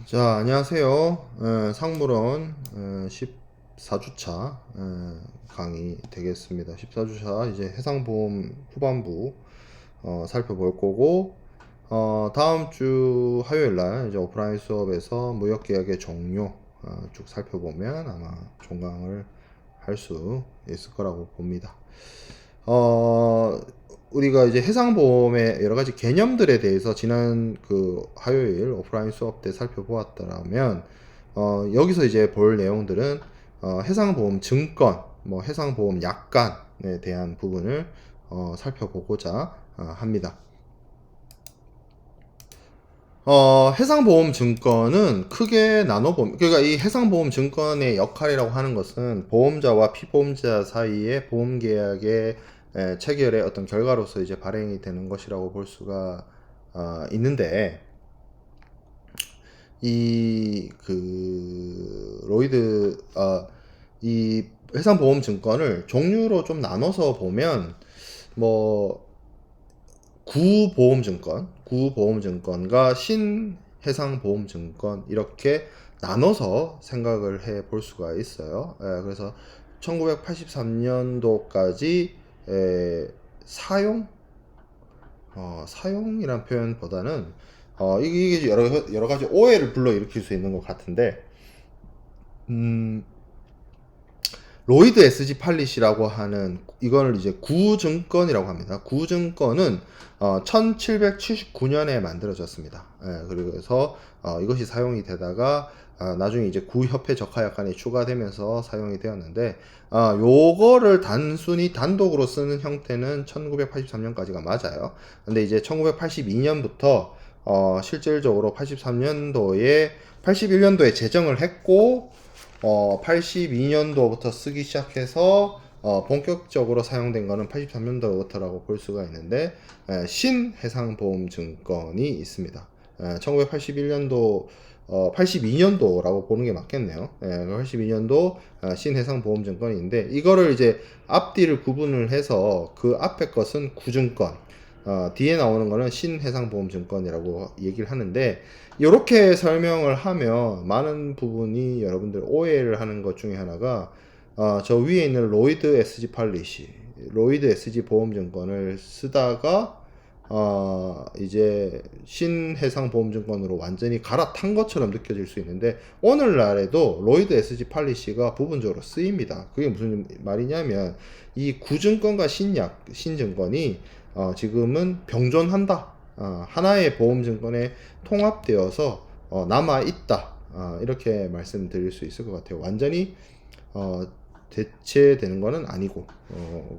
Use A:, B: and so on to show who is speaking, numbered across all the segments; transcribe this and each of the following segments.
A: 자, 안녕하세요. 상무론 14주차 강의 되겠습니다. 14주차 이제 해상보험 후반부 살펴볼 거고, 다음 주 화요일 날 이제 오프라인 수업에서 무역계약의 종료 쭉 살펴보면 아마 종강을 할 수 있을 거라고 봅니다. 우리가 이제 해상보험의 여러 가지 개념들에 대해서 지난 그 화요일 오프라인 수업 때 살펴보았다면, 여기서 이제 볼 내용들은, 해상보험 증권, 뭐 해상보험 약관에 대한 부분을, 살펴보고자 합니다. 해상보험 증권은 크게 나눠보면, 그러니까 이 해상보험 증권의 역할이라고 하는 것은 보험자와 피보험자 사이의 보험계약의 체결의 어떤 결과로서 이제 발행이 되는 것이라고 볼 수가 있는데, 이 해상보험 증권을 종류로 좀 나눠서 보면, 뭐 구보험증권과 신해상보험증권 이렇게 나눠서 생각을 해 볼 수가 있어요. 그래서 1983년도까지 사용이란 표현보다는 이게 여러 가지 오해를 불러일으킬 수 있는 것 같은데, 로이드 SG 팔릿이라고 하는 이거를 이제 구증권이라고 합니다. 구증권은 1779년에 만들어졌습니다. 그래서 이것이 사용이 되다가 나중에 이제 구협회 적하약관이 추가되면서 사용이 되었는데, 요거를 단순히 단독으로 쓰는 형태는 1983년까지가 맞아요. 근데 이제 1982년부터 실질적으로 81년도에 제정을 했고, 82년도부터 쓰기 시작해서 본격적으로 사용된 거는 83년도부터라고 볼 수가 있는데, 신해상보험증권이 있습니다. 1981년도 82년도라고 보는 게 맞겠네요. 82년도 신해상보험증권인데, 이거를 이제 앞뒤를 구분을 해서 그 앞에 것은 구증권, 뒤에 나오는 거는 신해상보험증권이라고 얘기를 하는데, 이렇게 설명을 하면 많은 부분이 여러분들 오해를 하는 것 중에 하나가, 저 위에 있는 로이드 SG 팔릿이 로이드 SG 보험증권을 쓰다가 이제 신해상보험증권으로 완전히 갈아탄 것처럼 느껴질 수 있는데, 오늘날에도 로이드 SG 팔릿이가 부분적으로 쓰입니다. 그게 무슨 말이냐면, 이 구증권과 신증권이 지금은 병존한다. 하나의 보험증권에 통합되어서 남아있다. 이렇게 말씀드릴 수 있을 것 같아요. 완전히 대체되는 것은 아니고,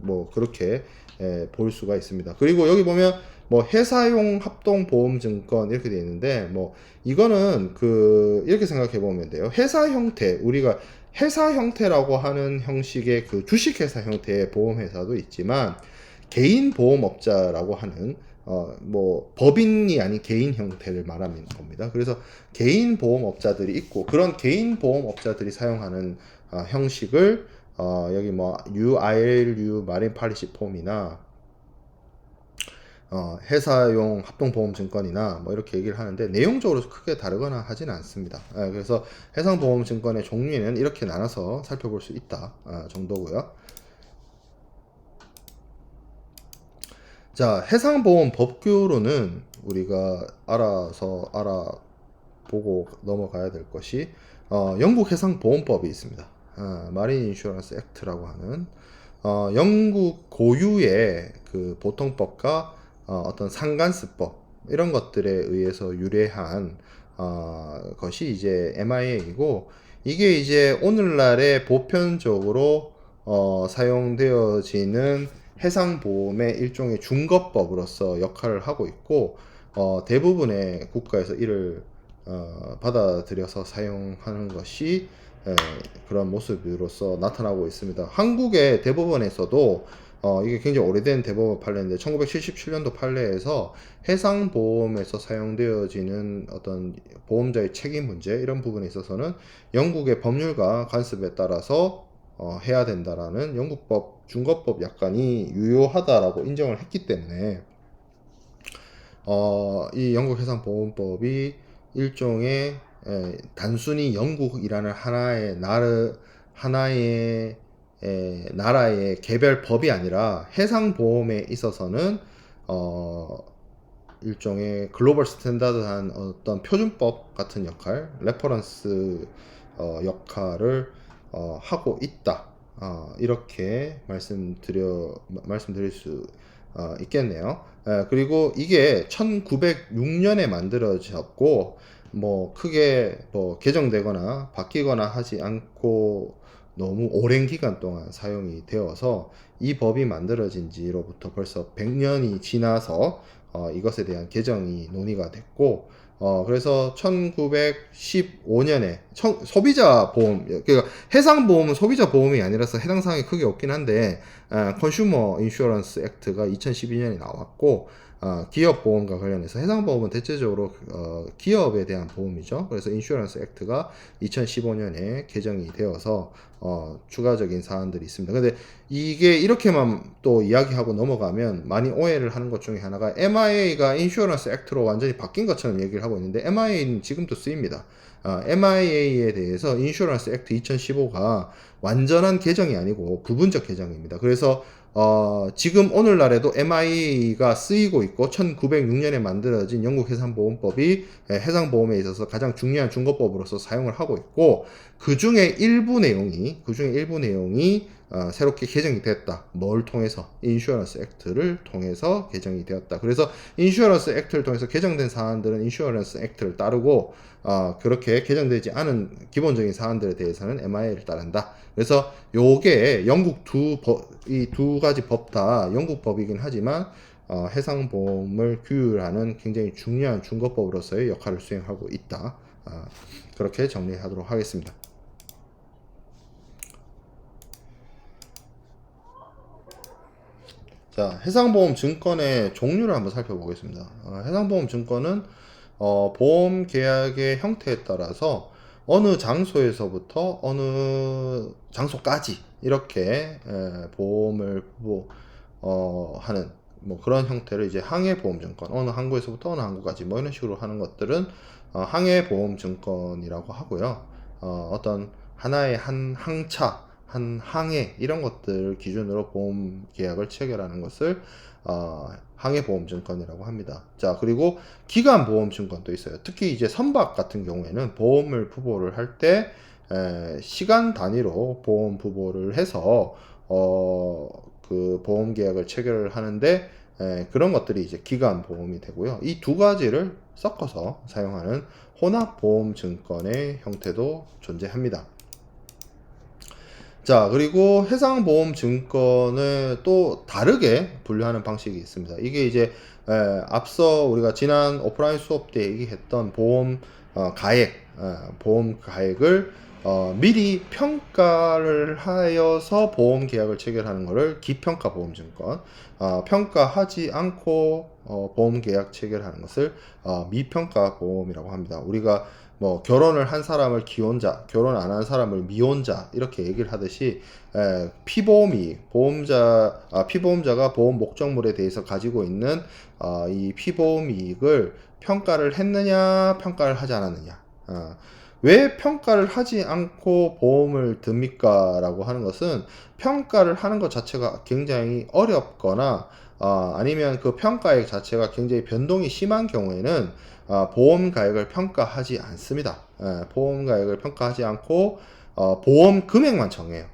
A: 뭐 그렇게 볼 수가 있습니다. 그리고 여기 보면 뭐 회사용 합동보험증권 이렇게 되어 있는데, 뭐 이거는 이렇게 생각해 보면 돼요. 회사 형태, 우리가 회사 형태라고 하는 형식의 그 주식회사 형태의 보험회사도 있지만, 개인 보험업자라고 하는 뭐 법인이 아닌 개인 형태를 말하는 겁니다. 그래서 개인 보험업자들이 있고, 그런 개인 보험업자들이 사용하는 형식을 여기 뭐 UILU 마린 팔리시 폼이나 회사용 합동보험증권이나 뭐 이렇게 얘기를 하는데, 내용적으로 크게 다르거나 하지는 않습니다. 그래서 해상보험증권의 종류는 이렇게 나눠서 살펴볼 수 있다 정도고요. 자, 해상보험 법규로는 우리가 알아보고 넘어가야 될 것이, 영국 해상보험법이 있습니다. 마린 인슈런스 액트라고 하는 영국 고유의 그 보통법과 어떤 상간스법 이런 것들에 의해서 유래한 것이 이제 MIA이고, 이게 이제 오늘날에 보편적으로 사용되어지는 해상보험의 일종의 중거법으로서 역할을 하고 있고, 대부분의 국가에서 이를 받아들여서 사용하는 것이 그런 모습으로서 나타나고 있습니다. 한국의 대법원에서도 이게 굉장히 오래된 대법원 판례인데, 1977년도 판례에서 해상보험에서 사용되어지는 어떤 보험자의 책임 문제 이런 부분에 있어서는 영국의 법률과 관습에 따라서 해야 된다라는 영국법 중거법 약관이 유효하다라고 인정을 했기 때문에, 이 영국해상보험법이 일종의 단순히 영국이라는 하나의 나라의 개별 법이 아니라 해상보험에 있어서는 일종의 글로벌 스탠다드한 어떤 표준법 같은 역할, 레퍼런스 역할을 하고 있다. 이렇게 말씀드릴 수 있겠네요. 그리고 이게 1906년에 만들어졌고, 뭐 크게 뭐 개정되거나 바뀌거나 하지 않고 너무 오랜 기간 동안 사용이 되어서 이 법이 만들어진 지로부터 벌써 100년이 지나서 이것에 대한 개정이 논의가 됐고, 그래서 1915년에 소비자 보험, 그러니까 해상 보험은 소비자 보험이 아니라서 해당 사항이 크게 없긴 한데, 컨슈머 인슈어런스 액트가 2012년에 나왔고, 기업 보험과 관련해서 해상 보험은 대체적으로 기업에 대한 보험이죠. 그래서 인슈어런스 액트가 2015년에 개정이 되어서 추가적인 사안들이 있습니다. 근데 이게 이렇게만 또 이야기하고 넘어가면 많이 오해를 하는 것 중에 하나가 MIA가 인슈어런스 액트로 완전히 바뀐 것처럼 얘기를 하고 있는데, MIA는 지금도 쓰입니다. MIA에 대해서 인슈어런스 액트 2015가 완전한 개정이 아니고 부분적 개정입니다. 그래서 지금 오늘날에도 MIA가 쓰이고 있고, 1906년에 만들어진 영국 해상보험법이 해상보험에 있어서 가장 중요한 중거법으로서 사용을 하고 있고, 그 중에 일부 내용이 새롭게 개정이 됐다. 뭘 통해서? 인슈어런스 액트를 통해서 개정이 되었다. 그래서 인슈어런스 액트를 통해서 개정된 사안들은 인슈어런스 액트를 따르고, 그렇게 개정되지 않은 기본적인 사안들에 대해서는 MIA를 따른다. 그래서 요게 영국 이 두 가지 법 다 영국 법이긴 하지만 해상보험을 규율하는 굉장히 중요한 중거법으로서의 역할을 수행하고 있다. 그렇게 정리하도록 하겠습니다. 자, 해상보험 증권의 종류를 한번 살펴보겠습니다. 해상보험 증권은 보험 계약의 형태에 따라서 어느 장소에서부터 어느 장소까지 이렇게 보험을 하는 뭐 그런 형태를 이제 항해보험증권, 어느 항구에서부터 어느 항구까지 뭐 이런 식으로 하는 것들은 항해보험증권이라고 하고요. 어떤 하나의 한 항차, 한 항해 이런 것들 기준으로 보험 계약을 체결하는 것을 항해보험증권이라고 합니다. 자, 그리고 기간보험증권도 있어요. 특히 이제 선박 같은 경우에는 보험을 부보를 할 때 시간 단위로 보험 부보를 해서 그 보험 계약을 체결을 하는데, 그런 것들이 이제 기간보험이 되고요. 이 두 가지를 섞어서 사용하는 혼합보험증권의 형태도 존재합니다. 자, 그리고 해상보험증권을 또 다르게 분류하는 방식이 있습니다. 이게 이제 앞서 우리가 지난 오프라인 수업 때 얘기했던 보험 가액을 미리 평가를 하여서 보험 계약을 체결하는 것을 기평가보험증권, 평가하지 않고 보험 계약 체결하는 것을 미평가보험이라고 합니다. 우리가 뭐 결혼을 한 사람을 기혼자, 결혼 안 한 사람을 미혼자 이렇게 얘기를 하듯이 피보험자가 보험 목적물에 대해서 가지고 있는 이 피보험이익을 평가를 했느냐, 평가를 하지 않았느냐. 왜 평가를 하지 않고 보험을 듭니까? 라고 하는 것은 평가를 하는 것 자체가 굉장히 어렵거나 아니면 그 평가액 자체가 굉장히 변동이 심한 경우에는 보험 가액을 평가하지 않습니다. 보험 가액을 평가하지 않고 보험 금액만 정해요.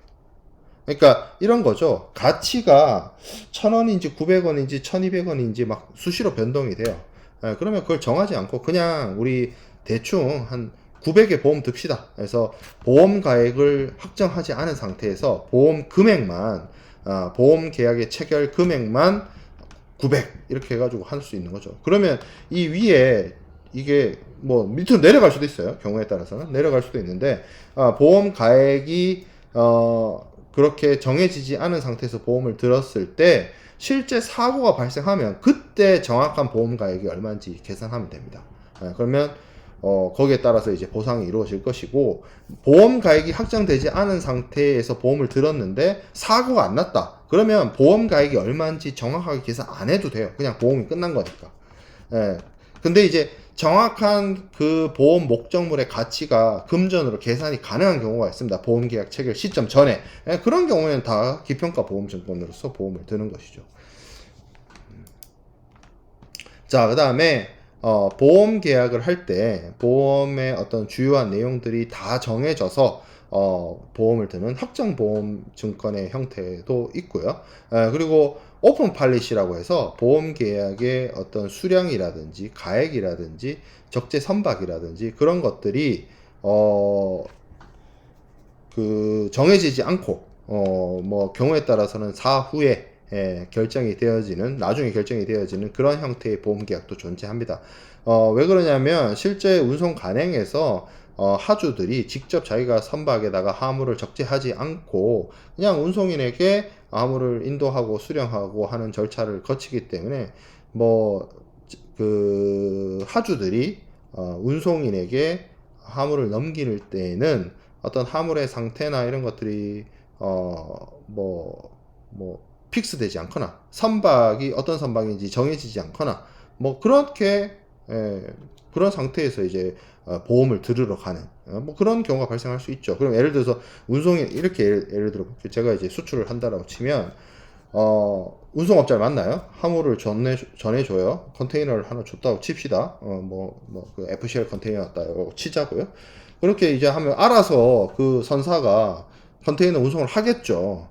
A: 그러니까 이런 거죠. 가치가 1,000원인지 900원인지 1,200원인지 막 수시로 변동이 돼요. 그러면 그걸 정하지 않고 그냥 우리 대충 한 900에 보험 듭시다. 그래서 보험 가액을 확정하지 않은 상태에서 보험 금액만, 보험 계약의 체결 금액만 900 이렇게 해가지고 할 수 있는 거죠. 그러면 이 위에 이게 뭐 밑으로 내려갈 수도 있어요. 경우에 따라서는 내려갈 수도 있는데, 보험 가액이 그렇게 정해지지 않은 상태에서 보험을 들었을 때 실제 사고가 발생하면 그때 정확한 보험 가액이 얼마인지 계산하면 됩니다. 그러면 거기에 따라서 이제 보상이 이루어질 것이고, 보험 가액이 확정되지 않은 상태에서 보험을 들었는데 사고가 안 났다. 그러면 보험 가액이 얼마인지 정확하게 계산 안 해도 돼요. 그냥 보험이 끝난 거니까. 근데 이제 정확한 그 보험 목적물의 가치가 금전으로 계산이 가능한 경우가 있습니다. 보험계약 체결 시점 전에. 그런 경우에는 다 기평가 보험증권으로서 보험을 드는 것이죠. 자, 그 다음에 보험 계약을 할 때 보험의 어떤 주요한 내용들이 다 정해져서 보험을 드는 확정보험증권의 형태도 있고요. 그리고 오픈 팔리시라고 해서 보험 계약의 어떤 수량이라든지 가액이라든지 적재 선박이라든지 그런 것들이 그 정해지지 않고 뭐 경우에 따라서는 사후에 결정이 되어지는 나중에 결정이 되어지는 그런 형태의 보험 계약도 존재합니다. 왜 그러냐면 실제 운송 간행에서 하주들이 직접 자기가 선박에다가 화물을 적재하지 않고 그냥 운송인에게 화물을 인도하고 수령하고 하는 절차를 거치기 때문에 뭐 그 하주들이 운송인에게 화물을 넘길 때에는 어떤 화물의 상태나 이런 것들이 픽스되지 않거나 선박이 어떤 선박인지 정해지지 않거나 뭐 그렇게 그런 상태에서 이제 보험을 들으러 가는 뭐 그런 경우가 발생할 수 있죠. 그럼 예를 들어서 운송이 이렇게 예를 들어 제가 이제 수출을 한다라고 치면 운송업자를 만나요. 화물을 전해줘요. 컨테이너를 하나 줬다고 칩시다. 그 FCL 컨테이너 왔다고 치자고요. 그렇게 이제 하면 알아서 그 선사가 컨테이너 운송을 하겠죠.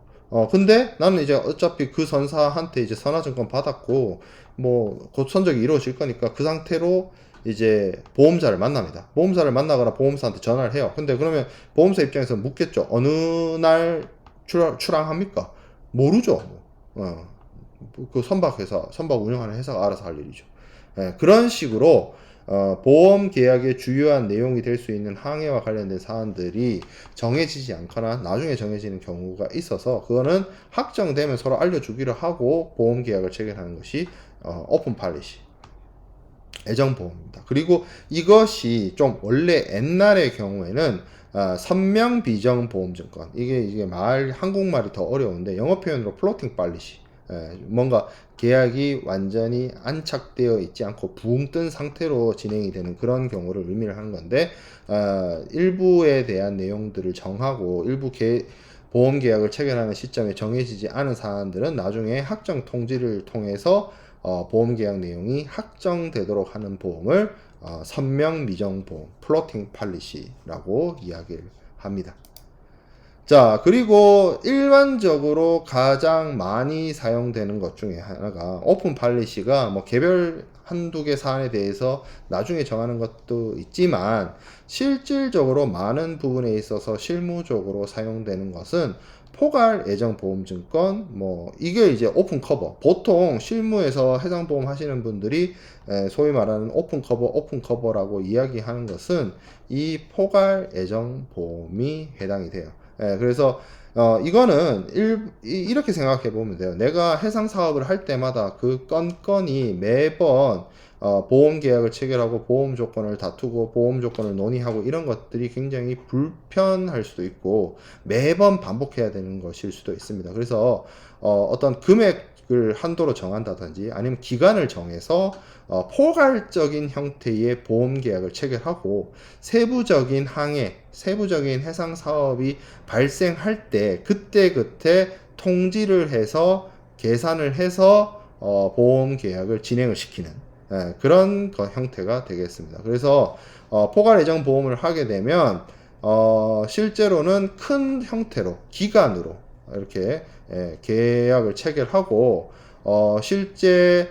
A: 근데 나는 이제 어차피 그 선사한테 이제 선화증권 받았고, 뭐, 곧 선적이 이루어질 거니까 그 상태로 이제 보험사를 만납니다. 보험사를 만나거나 보험사한테 전화를 해요. 근데 그러면 보험사 입장에서 묻겠죠. 어느 날 출항합니까? 모르죠. 그 선박회사, 선박 운영하는 회사가 알아서 할 일이죠. 그런 식으로 보험 계약의 주요한 내용이 될 수 있는 항해와 관련된 사안들이 정해지지 않거나 나중에 정해지는 경우가 있어서 그거는 확정되면 서로 알려주기로 하고 보험 계약을 체결하는 것이 오픈 팔리시 애정보험입니다. 그리고 이것이 좀 원래 옛날의 경우에는 선명 비정 보험증권 이게 한국말이 더 어려운데 영어 표현으로 플로팅 팔리시 뭔가 계약이 완전히 안착되어 있지 않고 붕 뜬 상태로 진행이 되는 그런 경우를 의미를 하는 건데 일부에 대한 내용들을 정하고 일부 보험 계약을 체결하는 시점에 정해지지 않은 사안들은 나중에 확정 통지를 통해서 보험 계약 내용이 확정되도록 하는 보험을 선명 미정 보험 플로팅 팔리시라고 이야기를 합니다. 자, 그리고 일반적으로 가장 많이 사용되는 것 중에 하나가 오픈 팔리시가 뭐 개별 한두 개 사안에 대해서 나중에 정하는 것도 있지만 실질적으로 많은 부분에 있어서 실무적으로 사용되는 것은 포괄 예정 보험증권 뭐 이게 이제 오픈 커버 보통 실무에서 해상 보험 하시는 분들이 소위 말하는 오픈 커버라고 이야기하는 것은 이 포괄 예정 보험이 해당이 돼요. 그래서 이거는 이렇게 생각해 보면 돼요. 내가 해상 사업을 할 때마다 그 건건이 매번 보험 계약을 체결하고 보험 조건을 다투고 보험 조건을 논의하고 이런 것들이 굉장히 불편할 수도 있고 매번 반복해야 되는 것일 수도 있습니다. 그래서 어떤 금액을 한도로 정한다든지 아니면 기간을 정해서 포괄적인 형태의 보험 계약을 체결하고 세부적인 항해, 세부적인 해상 사업이 발생할 때 그때 통지를 해서 계산을 해서 보험 계약을 진행을 시키는 그런 형태가 되겠습니다. 그래서 포괄 예정 보험을 하게 되면 실제로는 큰 형태로 기간으로 이렇게 계약을 체결하고 실제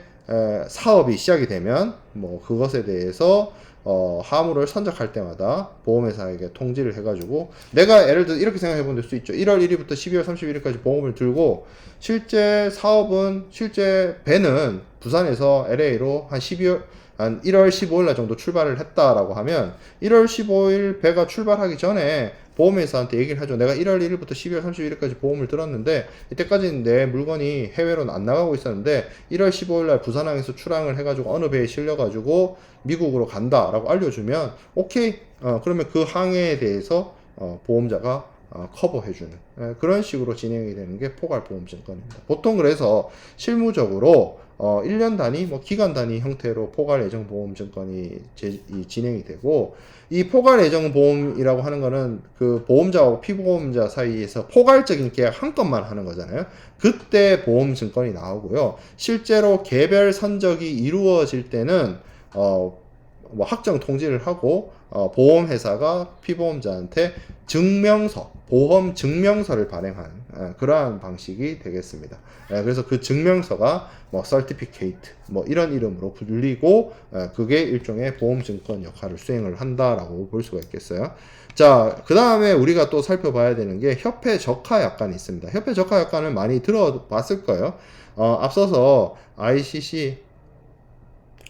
A: 사업이 시작이 되면 뭐 그것에 대해서 화물을 선적할 때마다 보험회사에게 통지를 해가지고 내가 예를 들어 이렇게 생각해 볼 수 있죠. 1월 1일부터 12월 31일까지 보험을 들고 실제 사업은 실제 배는 부산에서 LA로 한 1월 15일 날 정도 출발을 했다라고 하면 1월 15일 배가 출발하기 전에 보험회사한테 얘기를 하죠. 내가 1월 1일부터 12월 31일까지 보험을 들었는데 이때까지는 내 물건이 해외로는 안 나가고 있었는데 1월 15일 날 부산항에서 출항을 해가지고 어느 배에 실려가지고 미국으로 간다라고 알려주면 오케이 그러면 그 항해에 대해서 보험자가 커버해주는 그런 식으로 진행이 되는 게 포괄보험증권입니다. 보통 그래서 실무적으로 1년 단위, 뭐 기간 단위 형태로 포괄 예정 보험 증권이 진행이 되고, 이 포괄 예정 보험이라고 하는 거는 그 보험자하고 피보험자 사이에서 포괄적인 계약 한 건만 하는 거잖아요. 그때 보험 증권이 나오고요. 실제로 개별 선적이 이루어질 때는 뭐 확정 통지를 하고 보험회사가 피보험자한테 증명서, 보험 증명서를 발행한 그러한 방식이 되겠습니다. 그래서 그 증명서가 뭐 certificate 뭐 이런 이름으로 불리고 그게 일종의 보험 증권 역할을 수행을 한다라고 볼 수가 있겠어요. 자, 그 다음에 우리가 또 살펴봐야 되는 게 협회 적하 약관이 있습니다. 협회 적하 약관을 많이 들어봤을 거예요. 앞서서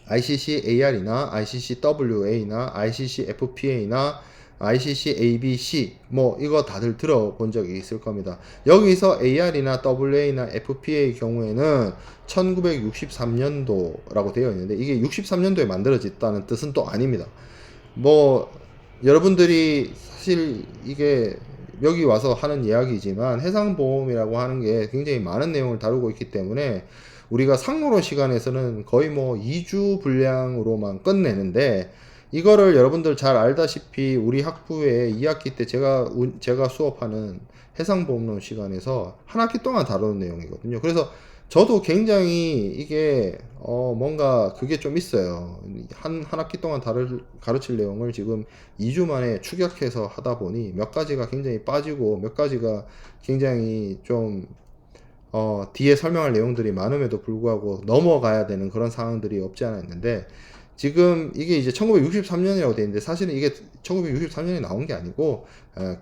A: ICC-AR이나 ICC-WA나 ICC-FPA나 ICC-ABC 뭐 이거 다들 들어본 적이 있을 겁니다. 여기서 AR이나 WA나 FPA의 경우에는 1963년도라고 되어 있는데 이게 63년도에 만들어졌다는 뜻은 또 아닙니다. 뭐 여러분들이 사실 이게 여기 와서 하는 이야기지만 해상보험이라고 하는 게 굉장히 많은 내용을 다루고 있기 때문에 우리가 상로론 시간에서는 거의 뭐 2주 분량으로만 끝내는데, 이거를 여러분들 잘 알다시피 우리 학부에 2학기 때 제가 수업하는 해상보험론 시간에서 한 학기 동안 다루는 내용이거든요. 그래서 저도 굉장히 이게 뭔가 그게 좀 있어요. 한 학기 동안 가르칠 내용을 지금 2주 만에 축약해서 하다 보니 몇 가지가 굉장히 빠지고 몇 가지가 굉장히 좀 뒤에 설명할 내용들이 많음에도 불구하고 넘어가야 되는 그런 상황들이 없지 않아 있는데, 지금 이게 이제 1963년이라고 되어 있는데 사실은 이게 1963년에 나온 게 아니고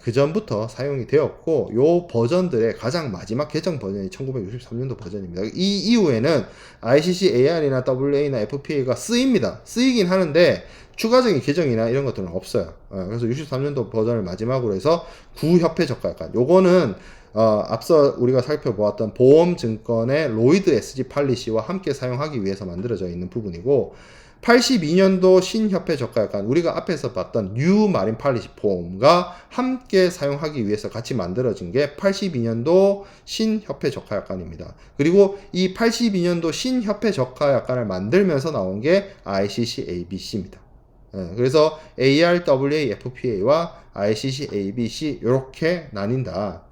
A: 그 전부터 사용이 되었고, 요 버전들의 가장 마지막 개정 버전이 1963년도 버전입니다. 이 이후에는 ICC, AR이나 WA나 FPA가 쓰이긴 하는데 추가적인 개정이나 이런 것들은 없어요. 그래서 63년도 버전을 마지막으로 해서 구협회 적하약관, 요거는 앞서 우리가 살펴보았던 보험증권의 로이드 SG 팔리시와 함께 사용하기 위해서 만들어져 있는 부분이고, 82년도 신협회 적하약관, 우리가 앞에서 봤던 뉴 마린 팔리시 폼과 함께 사용하기 위해서 같이 만들어진 게 82년도 신협회 적하약관입니다. 그리고 이 82년도 신협회 적하약관을 만들면서 나온 게 ICC-ABC입니다. 그래서 ARWA FPA와 ICC-ABC 이렇게 나뉜다,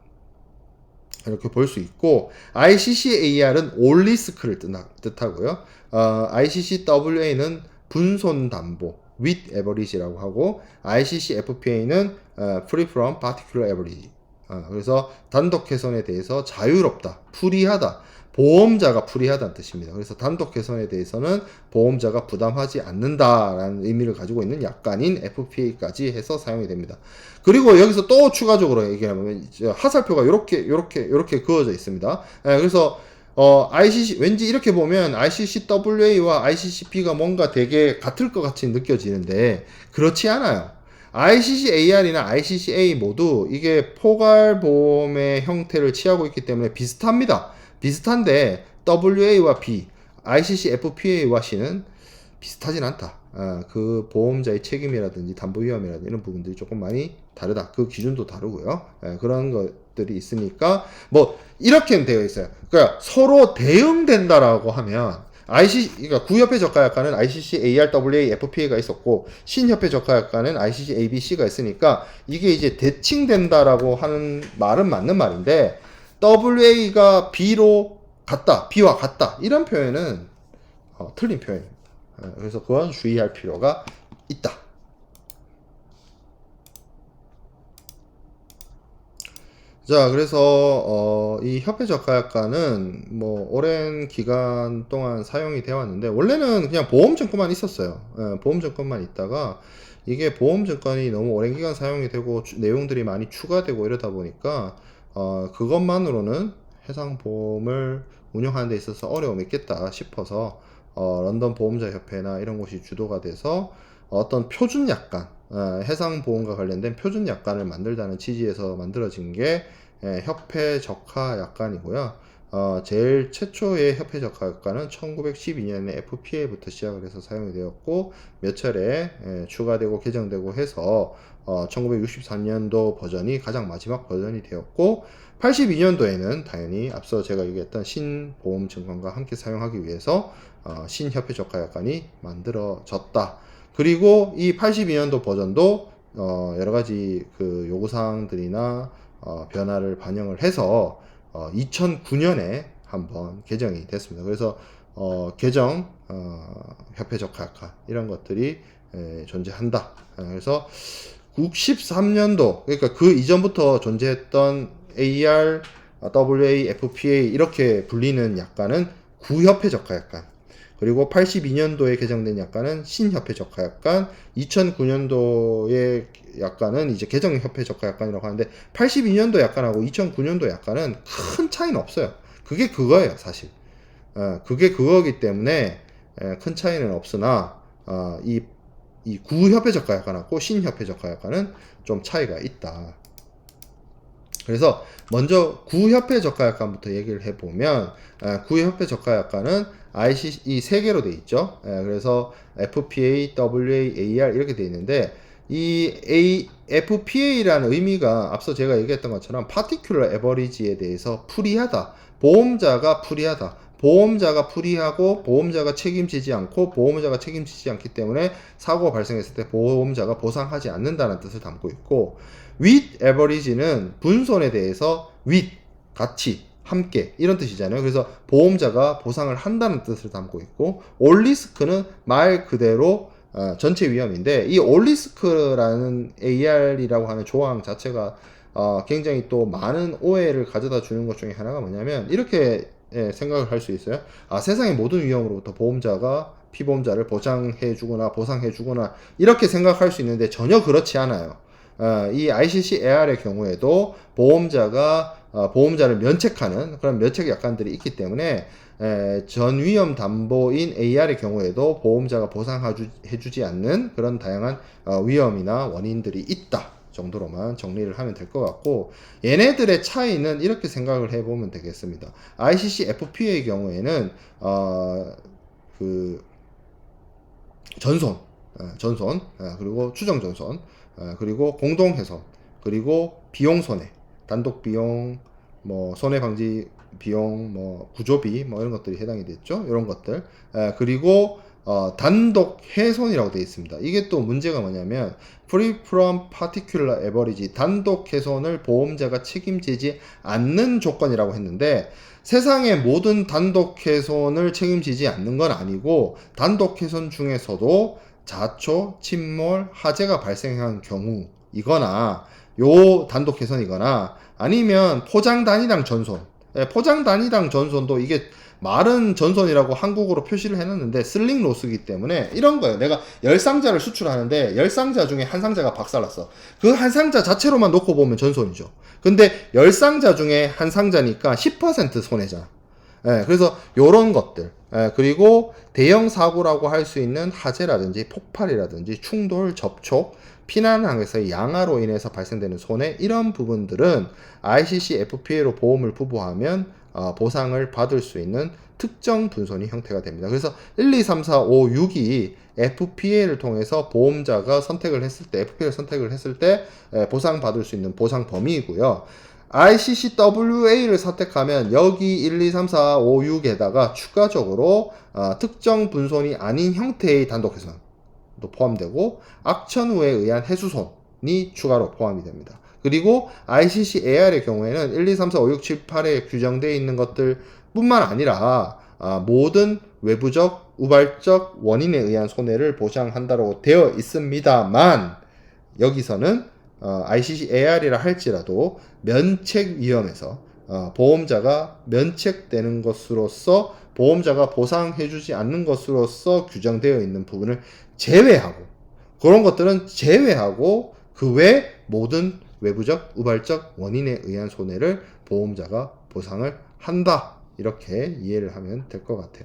A: 이렇게 볼 수 있고, ICC-AR은 all risk를 뜻하고요. ICC-WA는 분손담보 with average라고 하고, ICC-FPA는 free from particular average. 그래서 단독 훼손에 대해서 자유롭다, 프리하다, 보험자가 프리하다는 뜻입니다. 그래서 단독 훼손에 대해서는 보험자가 부담하지 않는다라는 의미를 가지고 있는 약관인 FPA까지 해서 사용이 됩니다. 그리고 여기서 또 추가적으로 얘기하면 하살표가 이렇게 그어져 있습니다. 그래서 ICC, 왠지 이렇게 보면 ICC-WA와 ICC-B가 뭔가 되게 같을 것 같이 느껴지는데 그렇지 않아요. ICC-AR이나 ICC-A 모두 이게 포괄보험의 형태를 취하고 있기 때문에 비슷합니다. 비슷한데 WA와 B, ICC-FPA와 C는 비슷하진 않다. 그 보험자의 책임이라든지 담보 위험이라든지 이런 부분들이 조금 많이 다르다. 그 기준도 다르고요. 그런 것들이 있으니까 뭐 이렇게 되어 있어요. 그러니까 서로 대응된다라고 하면 그러니까 구협회 적하약관은 ICC, ARWA, FPA가 있었고 신협회 적하약관은 ICC, ABC가 있으니까 이게 이제 대칭된다라고 하는 말은 맞는 말인데, WA가 B와 같다 이런 표현은 틀린 표현입니다. 그래서 그건 주의할 필요가 있다. 자, 그래서 이 협회 적하약관은 뭐 오랜 기간 동안 사용이 되어 왔는데, 원래는 그냥 보험증권만 있었어요. 보험증권만 있다가 이게 보험증권이 너무 오랜 기간 사용이 되고 내용들이 많이 추가되고 이러다 보니까 그것만으로는 해상보험을 운영하는 데 있어서 어려움이 있겠다 싶어서 런던 보험자 협회나 이런 곳이 주도가 돼서 어떤 표준 약관, 해상보험과 관련된 표준 약관을 만들자는 취지에서 만들어진 게 협회 적하 약관이고요. 제일 최초의 협회 적하효과는 1912년에 FPA부터 시작을 해서 사용이 되었고 몇 차례 추가되고 개정되고 해서 1963년도 버전이 가장 마지막 버전이 되었고 82년도에는 당연히 앞서 제가 얘기했던 신보험증권과 함께 사용하기 위해서 신협회 적하약관이 만들어졌다. 그리고 이 82년도 버전도 여러 가지 그 요구사항들이나 변화를 반영을 해서 2009년에 한번 개정이 됐습니다. 그래서 개정 협회 적하약관 이런 것들이 존재한다. 그래서 93년도 그러니까 그 이전부터 존재했던 AR, WA, FPA 이렇게 불리는 약관은 구협회 적하약관, 그리고 82년도에 개정된 약관은 신협회 적하약관, 2009년도의 약관은 이제 개정협회 적하약관이라고 하는데 82년도 약관하고 2009년도 약관은 큰 차이는 없어요. 그게 그거예요, 사실. 그게 그거기 때문에 큰 차이는 없으나 이 구협회 적하약관하고 신협회 적하약관은 좀 차이가 있다. 그래서 먼저 구협회 적하약관부터 얘기를 해보면 구협회 적하약관은 ICC 이 세 개로 돼 있죠. 그래서 FPA, WA, AR 이렇게 돼 있는데 이 FPA라는 의미가 앞서 제가 얘기했던 것처럼 Particular Average에 대해서 풀이하다. 보험자가 풀이하다. 보험자가 풀이하고 보험자가 책임지지 않고 보험자가 책임지지 않기 때문에 사고가 발생했을 때 보험자가 보상하지 않는다는 뜻을 담고 있고, with average는 분손에 대해서 with 같이 함께 이런 뜻이잖아요. 그래서 보험자가 보상을 한다는 뜻을 담고 있고, all risk는 말 그대로 전체 위험인데 이 all risk라는 AR이라고 하는 조항 자체가 굉장히 또 많은 오해를 가져다 주는 것 중에 하나가 뭐냐면 이렇게 생각을 할 수 있어요. 세상의 모든 위험으로부터 보험자가 피보험자를 보장해 주거나 보상해 주거나 이렇게 생각할 수 있는데 전혀 그렇지 않아요. 이 ICC AR의 경우에도 보험자가 보험자를 면책하는 그런 면책 약관들이 있기 때문에 전 위험 담보인 AR의 경우에도 보험자가 보상해주지 않는 그런 다양한 위험이나 원인들이 있다 정도로만 정리를 하면 될 것 같고, 얘네들의 차이는 이렇게 생각을 해보면 되겠습니다. ICC FPA의 경우에는 그 전손, 그리고 추정 전손, 그리고 공동 훼손, 그리고 비용 손해, 단독 비용, 뭐 손해 방지 비용, 뭐 구조비, 뭐 이런 것들이 해당이 됐죠. 이런 것들. 그리고 단독 훼손이라고 되어 있습니다. 이게 또 문제가 뭐냐면 free from particular average, 단독 훼손을 보험자가 책임지지 않는 조건이라고 했는데 세상의 모든 단독 훼손을 책임지지 않는 건 아니고 단독 훼손 중에서도 자초, 침몰, 화재가 발생한 경우이거나 요 단독 훼손이거나 아니면 포장 단위당 전손, 포장 단위당 전손도 이게 말은 전손이라고 한국어로 표시를 해놨는데 슬링 로스이기 때문에 이런 거예요. 내가 10상자를 수출하는데 10상자 중에 한 상자가 박살났어. 그 한 상자 자체로만 놓고 보면 전손이죠. 근데 10상자 중에 한 상자니까 10% 손해잖아. 그래서 요런 것들, 그리고 대형 사고라고 할 수 있는 화재라든지 폭발이라든지 충돌, 접촉, 피난항에서의 양화로 인해서 발생되는 손해, 이런 부분들은 ICC FPA로 보험을 부부하면 보상을 받을 수 있는 특정 분손이 형태가 됩니다. 그래서 1, 2, 3, 4, 5, 6이 FPA를 통해서 보험자가 선택을 했을 때, FPA를 선택을 했을 때 보상받을 수 있는 보상 범위이고요. ICCWA를 선택하면 여기 1, 2, 3, 4, 5, 6에다가 추가적으로 특정 분손이 아닌 형태의 단독 훼손도 포함되고 악천후에 의한 해수손이 추가로 포함이 됩니다. 그리고 ICC AR의 경우에는 1, 2, 3, 4, 5, 6, 7, 8에 규정되어 있는 것들 뿐만 아니라 모든 외부적, 우발적 원인에 의한 손해를 보장한다고 되어 있습니다만, 여기서는 ICC AR이라 할지라도 면책 위험에서 보험자가 면책되는 것으로서 보험자가 보상해주지 않는 것으로서 규정되어 있는 부분을 제외하고, 그런 것들은 제외하고 그 외 모든 외부적, 우발적 원인에 의한 손해를 보험자가 보상을 한다. 이렇게 이해를 하면 될 것 같아요.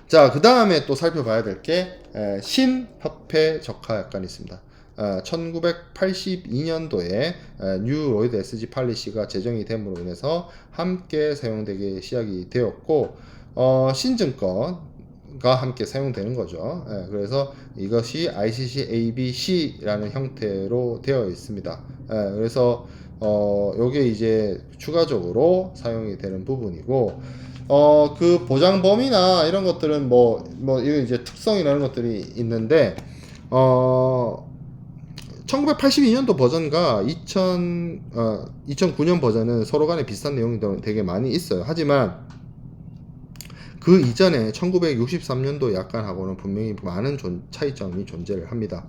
A: 자, 그 다음에 또 살펴봐야 될 게 신협회 적하약관이 있습니다. 1982년도에 뉴 로이드 SG 팔리시가 제정이 됨으로 인해서 함께 사용되기 시작이 되었고 신증권과 함께 사용되는 거죠. 그래서 이것이 ICC ABC라는 형태로 되어 있습니다. 그래서 요게 이제 추가적으로 사용이 되는 부분이고 그 보장 범위나 이런 것들은 이런 이제 특성이나 이런 것들이 있는데 1982년도 버전과 2009년 버전은 서로 간에 비슷한 내용이 되게 많이 있어요. 하지만 그 이전에 1963년도 약관하고는 분명히 많은 차이점이 존재를 합니다.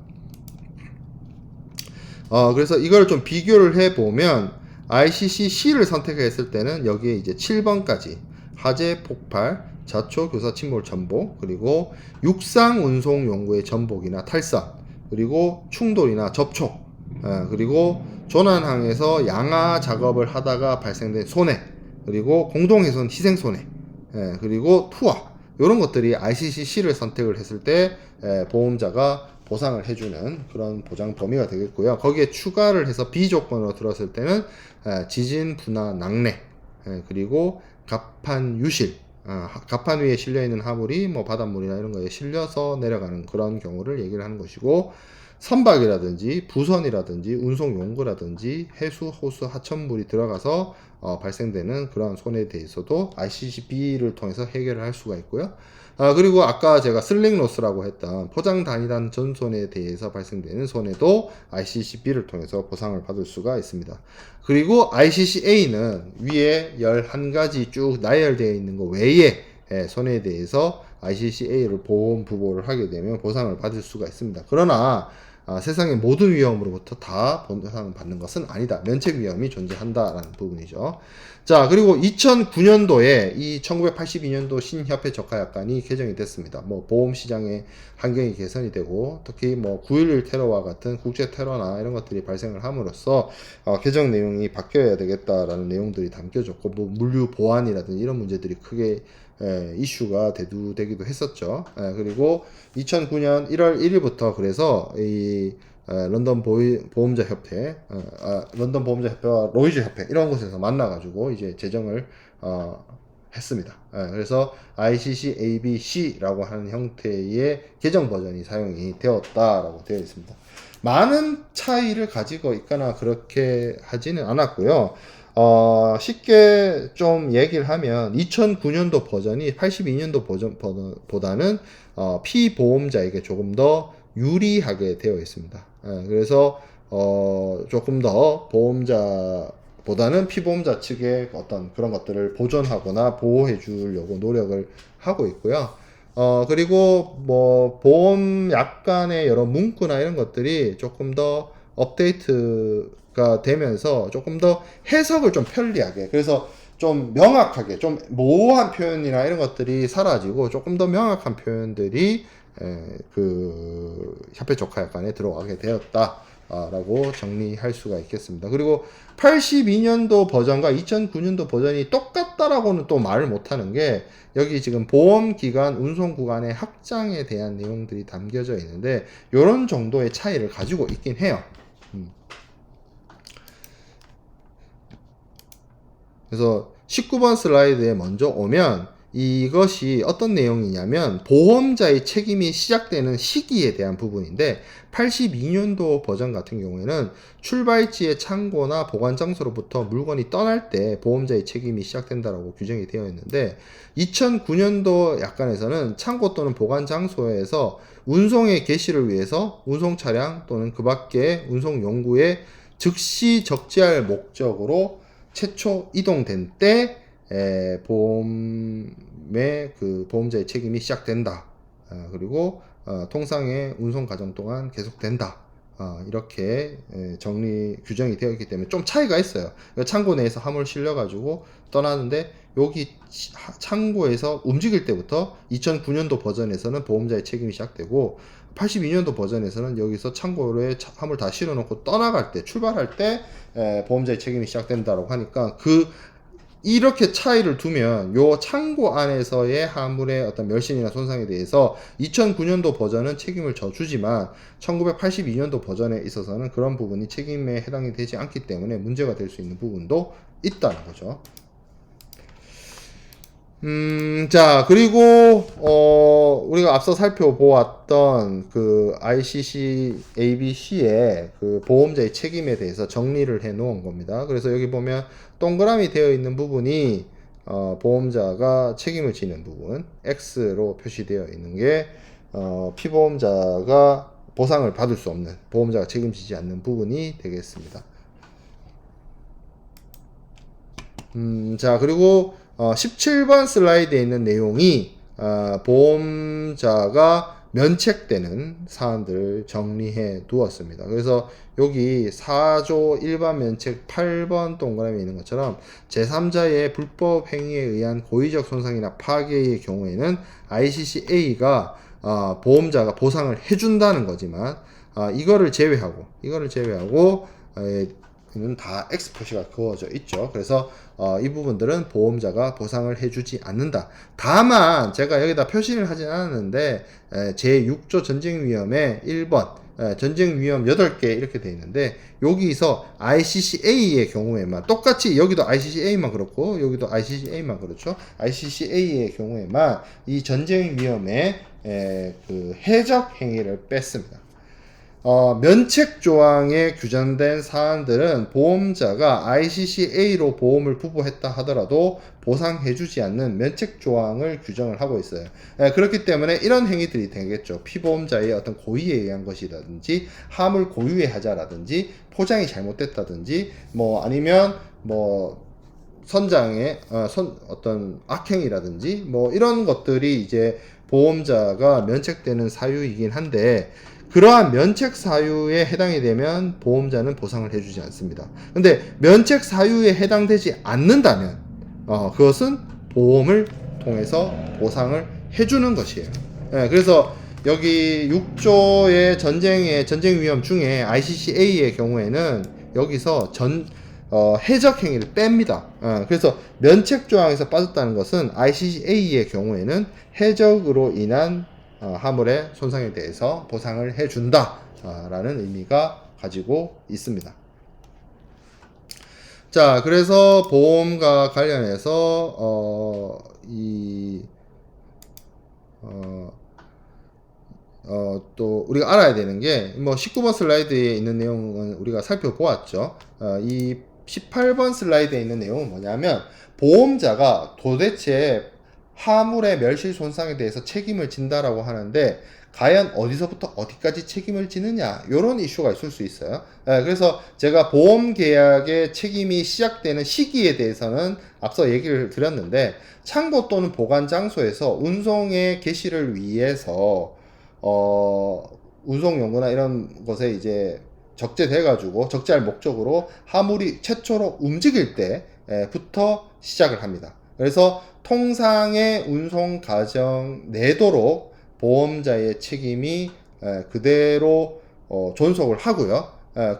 A: 그래서 이걸 좀 비교를 해보면 ICC-C를 선택했을 때는 여기에 이제 7번까지 화재, 폭발, 자초, 교사, 침몰 전복, 그리고 육상 운송 용구의 전복이나 탈선, 그리고 충돌이나 접촉, 그리고 조난항에서 양화 작업을 하다가 발생된 손해, 그리고 공동훼손 희생 손해, 그리고 투하, 이런 것들이 ICC-C를 선택을 했을 때 보험자가 보상을 해주는 그런 보장 범위가 되겠고요. 거기에 추가를 해서 비조건으로 들었을 때는 지진, 분화, 낙뢰, 그리고 갑판 유실, 갑판 위에 실려있는 화물이 바닷물이나 이런 거에 실려서 내려가는 그런 경우를 얘기를 하는 것이고, 선박이라든지 부선이라든지 운송 용구라든지 해수, 호수, 하천물이 들어가서 발생되는 그런 손해에 대해서도 ICC-B를 통해서 해결을 할 수가 있고요. 그리고 아까 제가 슬링로스라고 했던 포장 단위단 전손에 대해서 발생되는 손해도 ICC-B를 통해서 보상을 받을 수가 있습니다. 그리고 ICC-A는 위에 11가지 쭉 나열되어 있는 것 외에 손해에 대해서 ICC-A를 보험 부보를 하게 되면 보상을 받을 수가 있습니다. 그러나 세상의 모든 위험으로부터 다 보상을 받는 것은 아니다. 면책 위험이 존재한다라는 부분이죠. 자, 그리고 2009년도에 이 1982년도 신협회 적하약관이 개정이 됐습니다. 보험 시장의 환경이 개선이 되고, 특히 9.11 테러와 같은 국제 테러나 이런 것들이 발생을 함으로써 개정 내용이 바뀌어야 되겠다라는 내용들이 담겨졌고, 물류 보안이라든지 이런 문제들이 크게 이슈가 대두되기도 했었죠. 그리고 2009년 1월 1일부터 그래서 이 런던 보험자 협회, 런던 보험자 협회와 로이즈 협회 이런 곳에서 만나가지고 이제 제정을 했습니다. 그래서 ICC ABC라고 하는 형태의 개정 버전이 사용이 되었다라고 되어 있습니다. 많은 차이를 가지고 있거나 그렇게 하지는 않았고요. 쉽게 좀 얘기를 하면 2009년도 버전이 82년도 버전보다는 피보험자에게 조금 더 유리하게 되어 있습니다. 그래서 조금 더 보험자보다는 피보험자 측의 어떤 그런 것들을 보존하거나 보호해 주려고 노력을 하고 있고요. 그리고 보험 약관의 여러 문구나 이런 것들이 조금 더 업데이트가 되면서 조금 더 해석을 좀 편리하게, 그래서 좀 명확하게, 좀 모호한 표현이나 이런 것들이 사라지고 조금 더 명확한 표현들이 그 협회 적하약관에 들어가게 되었다 라고 정리할 수가 있겠습니다. 그리고 82년도 버전과 2009년도 버전이 똑같다라고는 또 말을 못하는 게, 여기 지금 보험기간 운송구간의 확장에 대한 내용들이 담겨져 있는데 이런 정도의 차이를 가지고 있긴 해요. 그래서 19번 슬라이드에 먼저 오면 이것이 어떤 내용이냐면 보험자의 책임이 시작되는 시기에 대한 부분인데, 82년도 버전 같은 경우에는 출발지의 창고나 보관 장소로부터 물건이 떠날 때 보험자의 책임이 시작된다라고 규정이 되어 있는데, 2009년도 약관에서는 창고 또는 보관 장소에서 운송의 개시를 위해서 운송 차량 또는 그 밖의 운송 용구에 즉시 적재할 목적으로 최초 이동된 때 보험의 그 보험자의 책임이 시작된다. 그리고 통상의 운송 과정 동안 계속된다. 이렇게 규정이 되어 있기 때문에 좀 차이가 있어요. 창고 내에서 화물 실려가지고 떠나는데, 여기 창고에서 움직일 때부터 2009년도 버전에서는 보험자의 책임이 시작되고, 82년도 버전에서는 여기서 창고에 화물 다 실어놓고 떠나갈 때, 출발할 때 보험자의 책임이 시작된다고 하니까, 그 이렇게 차이를 두면 요 창고 안에서의 화물의 어떤 멸신이나 손상에 대해서 2009년도 버전은 책임을 져주지만 1982년도 버전에 있어서는 그런 부분이 책임에 해당이 되지 않기 때문에 문제가 될 수 있는 부분도 있다는 거죠. 자, 그리고, 우리가 앞서 살펴보았던 그 ICC, ABC의 그 보험자의 책임에 대해서 정리를 해 놓은 겁니다. 그래서 여기 보면 동그라미 되어 있는 부분이, 보험자가 책임을 지는 부분, X로 표시되어 있는 게, 피보험자가 보상을 받을 수 없는, 보험자가 책임지지 않는 부분이 되겠습니다. 자, 그리고 17번 슬라이드에 있는 내용이 보험자가 면책되는 사안들을 정리해 두었습니다. 그래서 여기 4조 일반 면책 8번 동그라미에 있는 것처럼 제3자의 불법 행위에 의한 고의적 손상이나 파괴의 경우에는 ICCA가 보험자가 보상을 해준다는 거지만 이거를 제외하고 는 다 X 표시가 그어져 있죠. 그래서 이 부분들은 보험자가 보상을 해주지 않는다. 다만 제가 여기다 표시를 하진 않았는데 제6조 전쟁위험의 1번 전쟁위험 8개 이렇게 되어 있는데 여기서 ICCA의 경우에만 똑같이 여기도 ICCA만 그렇고 여기도 ICCA만 그렇죠. ICCA의 경우에만 이 전쟁위험의 그 해적 행위를 뺐습니다. 면책 조항에 규정된 사안들은 보험자가 ICCA로 보험을 부부했다 하더라도 보상해주지 않는 면책 조항을 규정을 하고 있어요. 그렇기 때문에 이런 행위들이 되겠죠. 피보험자의 어떤 고의에 의한 것이라든지 화물 고유의 하자라든지 포장이 잘못됐다든지 아니면 선장의 어떤 악행이라든지 이런 것들이 이제 보험자가 면책되는 사유이긴 한데 그러한 면책 사유에 해당이 되면 보험자는 보상을 해주지 않습니다. 근데 면책 사유에 해당되지 않는다면 그것은 보험을 통해서 보상을 해주는 것이에요. 그래서 여기 6조의 전쟁 위험 중에 ICCA의 경우에는 여기서 해적 행위를 뺍니다. 그래서 면책 조항에서 빠졌다는 것은 ICCA의 경우에는 해적으로 인한 화물의 손상에 대해서 보상을 해준다 라는 의미가 가지고 있습니다. 자, 그래서 보험과 관련해서 또 우리가 알아야 되는 게 19번 슬라이드에 있는 내용은 우리가 살펴보았죠. 이 18번 슬라이드에 있는 내용은 뭐냐면 보험자가 도대체 화물의 멸실 손상에 대해서 책임을 진다라고 하는데 과연 어디서부터 어디까지 책임을 지느냐 이런 이슈가 있을 수 있어요. 그래서 제가 보험 계약의 책임이 시작되는 시기에 대해서는 앞서 얘기를 드렸는데 창고 또는 보관 장소에서 운송의 개시를 위해서 운송 연구나 이런 것에 이제 적재돼 가지고 적재할 목적으로 화물이 최초로 움직일 때부터 시작을 합니다. 그래서 통상의 운송 과정 내도록 보험자의 책임이 그대로 존속을 하고요.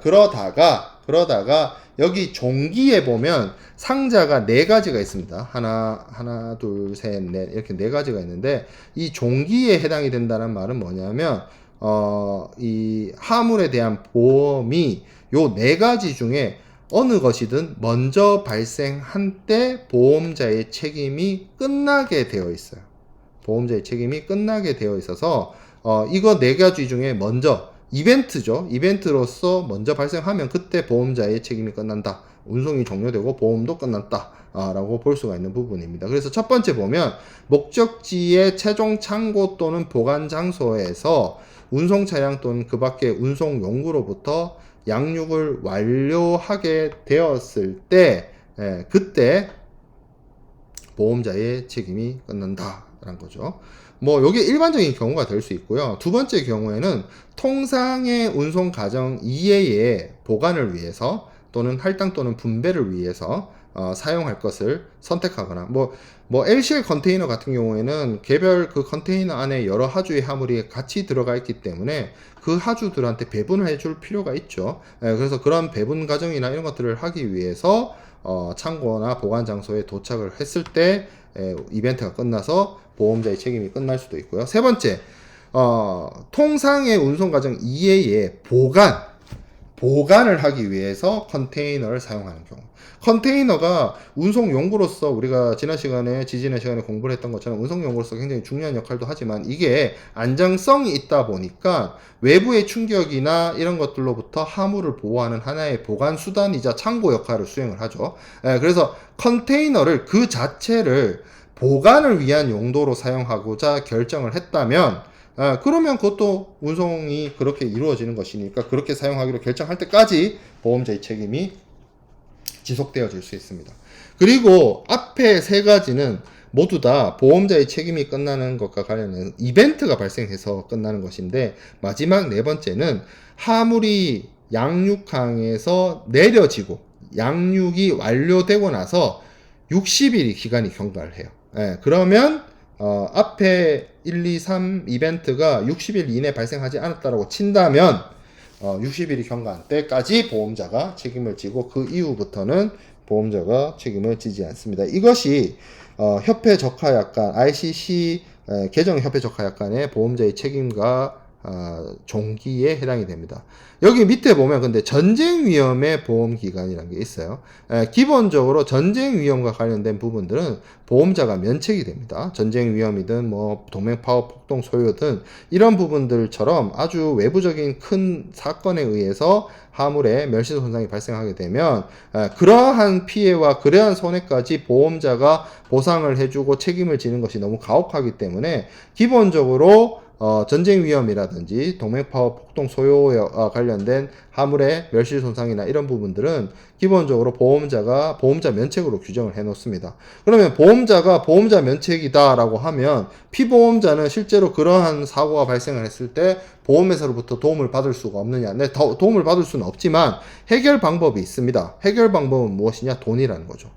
A: 그러다가 여기 종기에 보면 상자가 4가지가 있습니다. 하나, 둘, 셋, 넷 이렇게 4가지가 있는데 이 종기에 해당이 된다는 말은 뭐냐면 이 화물에 대한 보험이 요 4가지 중에 어느 것이든 먼저 발생한 때 보험자의 책임이 끝나게 되어 있어요. 보험자의 책임이 끝나게 되어 있어서 이거 4가지 중에 먼저 이벤트죠. 이벤트로서 먼저 발생하면 그때 보험자의 책임이 끝난다. 운송이 종료되고 보험도 끝났다. 라고 볼 수가 있는 부분입니다. 그래서 첫 번째 보면 목적지의 최종 창고 또는 보관 장소에서 운송 차량 또는 그 밖의 운송 용구로부터 양육을 완료하게 되었을 때 그때 보험자의 책임이 끝난다라는 거죠. 요게 일반적인 경우가 될 수 있고요. 두 번째 경우에는 통상의 운송 과정 이외의 보관을 위해서 또는 할당 또는 분배를 위해서 사용할 것을 선택하거나 LCL 컨테이너 같은 경우에는 개별 그 컨테이너 안에 여러 하주의 화물이 같이 들어가 있기 때문에 그 하주들한테 배분을 해줄 필요가 있죠. 그래서 그런 배분 과정이나 이런 것들을 하기 위해서 창고나 보관 장소에 도착을 했을 때 이벤트가 끝나서 보험자의 책임이 끝날 수도 있고요. 세 번째, 통상의 운송 과정 이외에 보관을 하기 위해서 컨테이너를 사용하는 경우. 컨테이너가 운송 용구로서 우리가 지난 시간에 공부를 했던 것처럼 운송 용구로서 굉장히 중요한 역할도 하지만 이게 안정성이 있다 보니까 외부의 충격이나 이런 것들로부터 화물을 보호하는 하나의 보관 수단이자 창고 역할을 수행을 하죠. 그래서 컨테이너를 그 자체를 보관을 위한 용도로 사용하고자 결정을 했다면 그러면 그것도 운송이 그렇게 이루어지는 것이니까 그렇게 사용하기로 결정할 때까지 보험자의 책임이 지속되어질 수 있습니다. 그리고 앞에 세 가지는 모두 다 보험자의 책임이 끝나는 것과 관련된 이벤트가 발생해서 끝나는 것인데, 마지막 네 번째는 화물이 양육항에서 내려지고 양육이 완료되고 나서 60일이 기간이 경과를 해요. 그러면 앞에 1, 2, 3 이벤트가 60일 이내 발생하지 않았다라고 친다면 60일이 경과한 때까지 보험자가 책임을 지고 그 이후부터는 보험자가 책임을 지지 않습니다. 이것이 협회 적하약관 ICC 개정 협회 적하약관의 보험자의 책임과 종기에 해당이 됩니다. 여기 밑에 보면 근데 전쟁 위험의 보험 기간이라는 게 있어요. 기본적으로 전쟁 위험과 관련된 부분들은 보험자가 면책이 됩니다. 전쟁 위험이든 뭐 동맹 파업 폭동 소요든 이런 부분들처럼 아주 외부적인 큰 사건에 의해서 화물에 멸시 손상이 발생하게 되면 그러한 피해와 그러한 손해까지 보험자가 보상을 해주고 책임을 지는 것이 너무 가혹하기 때문에 기본적으로 전쟁 위험이라든지 동맹 파업 폭동 소요와 관련된 화물의 멸실 손상이나 이런 부분들은 기본적으로 보험자 면책으로 규정을 해 놓습니다. 그러면 보험자가 보험자 면책이다라고 하면 피보험자는 실제로 그러한 사고가 발생을 했을 때 보험회사로부터 도움을 받을 수가 없느냐? 네, 도움을 받을 수는 없지만 해결 방법이 있습니다. 해결 방법은 무엇이냐? 돈이라는 거죠.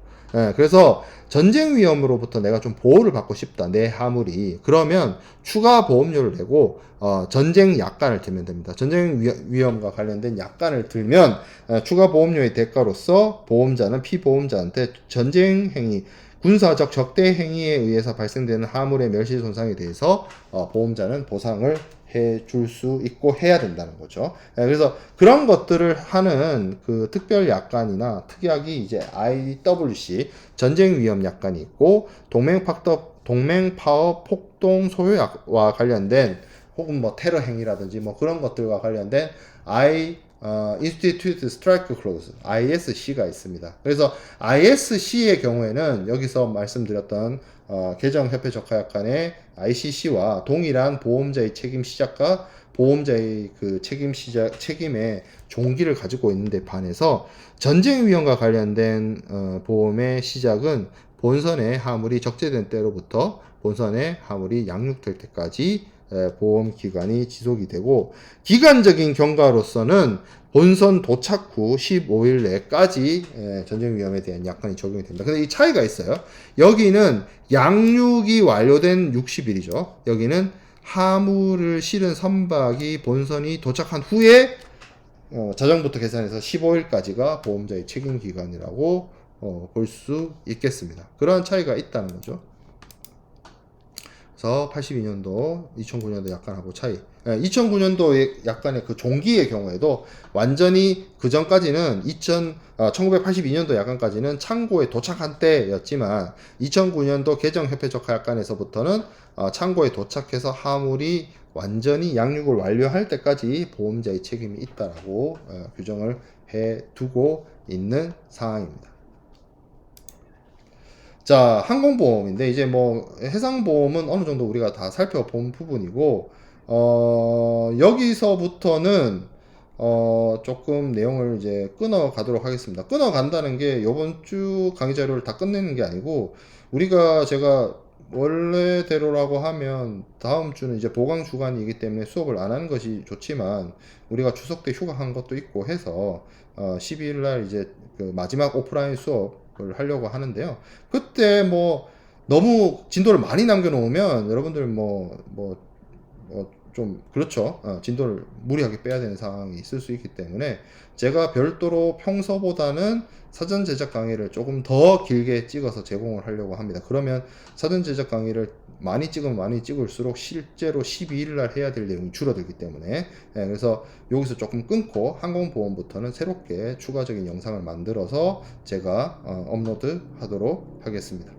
A: 그래서 전쟁 위험으로부터 내가 좀 보호를 받고 싶다, 내 화물이. 그러면 추가 보험료를 내고 전쟁 약관을 들면 됩니다. 전쟁 위험과 관련된 약관을 들면 추가 보험료의 대가로서 보험자는 피보험자한테 전쟁 행위, 군사적 적대 행위에 의해서 발생되는 화물의 멸실 손상에 대해서 보험자는 보상을 해줄 수 있고 해야 된다는 거죠. 그래서 그런 것들을 하는 그 특별 약관이나 특약이 이제 IWC 전쟁 위험 약관이 있고 동맹 파업 폭동 소요와 관련된 혹은 뭐 테러 행위라든지 뭐 그런 것들과 관련된 Institute Strike Clause ISC가 있습니다. 그래서 ISC의 경우에는 여기서 말씀드렸던 개정협회 적하약관의 ICC와 동일한 보험자의 책임 시작과 보험자의 그 책임의 종기를 가지고 있는데 반해서 전쟁 위험과 관련된 보험의 시작은 본선의 화물이 적재된 때로부터 본선의 화물이 양육될 때까지 보험 기간이 지속이 되고, 기간적인 경과로서는 본선 도착 후 15일 내까지 전쟁 위험에 대한 약관이 적용이 됩니다. 근데 이 차이가 있어요. 여기는 양육이 완료된 60일이죠. 여기는 화물을 실은 선박이 본선이 도착한 후에 자정부터 계산해서 15일까지가 보험자의 책임 기간이라고 볼 수 있겠습니다. 그러한 차이가 있다는 거죠. 그래서 82년도, 2009년도 약관하고 차이. 2009년도 약간의 그 종기의 경우에도 완전히 그 전까지는 1982년도 약관까지는 창고에 도착한 때였지만 2009년도 개정협회적 약관에서부터는 창고에 도착해서 화물이 완전히 양육을 완료할 때까지 보험자의 책임이 있다라고 규정을 해 두고 있는 상황입니다. 자, 항공보험인데 이제 뭐 해상보험은 어느 정도 우리가 다 살펴본 부분이고, 여기서부터는 조금 내용을 이제 끊어 가도록 하겠습니다. 끊어 간다는 게 요번 주 강의 자료를 다 끝내는 게 아니고, 제가 원래대로라고 하면 다음 주는 이제 보강 주간이기 때문에 수업을 안 하는 것이 좋지만, 우리가 추석 때 휴가한 것도 있고 해서 12일 날 이제 그 마지막 오프라인 수업을 하려고 하는데요. 그때 뭐 너무 진도를 많이 남겨놓으면 여러분들 좀 그렇죠. 진도를 무리하게 빼야 되는 상황이 있을 수 있기 때문에 제가 별도로 평소보다는 사전 제작 강의를 조금 더 길게 찍어서 제공을 하려고 합니다. 그러면 사전 제작 강의를 많이 찍으면 많이 찍을수록 실제로 12일 날 해야 될 내용이 줄어들기 때문에 그래서 여기서 조금 끊고 항공보험부터는 새롭게 추가적인 영상을 만들어서 제가 업로드 하도록 하겠습니다.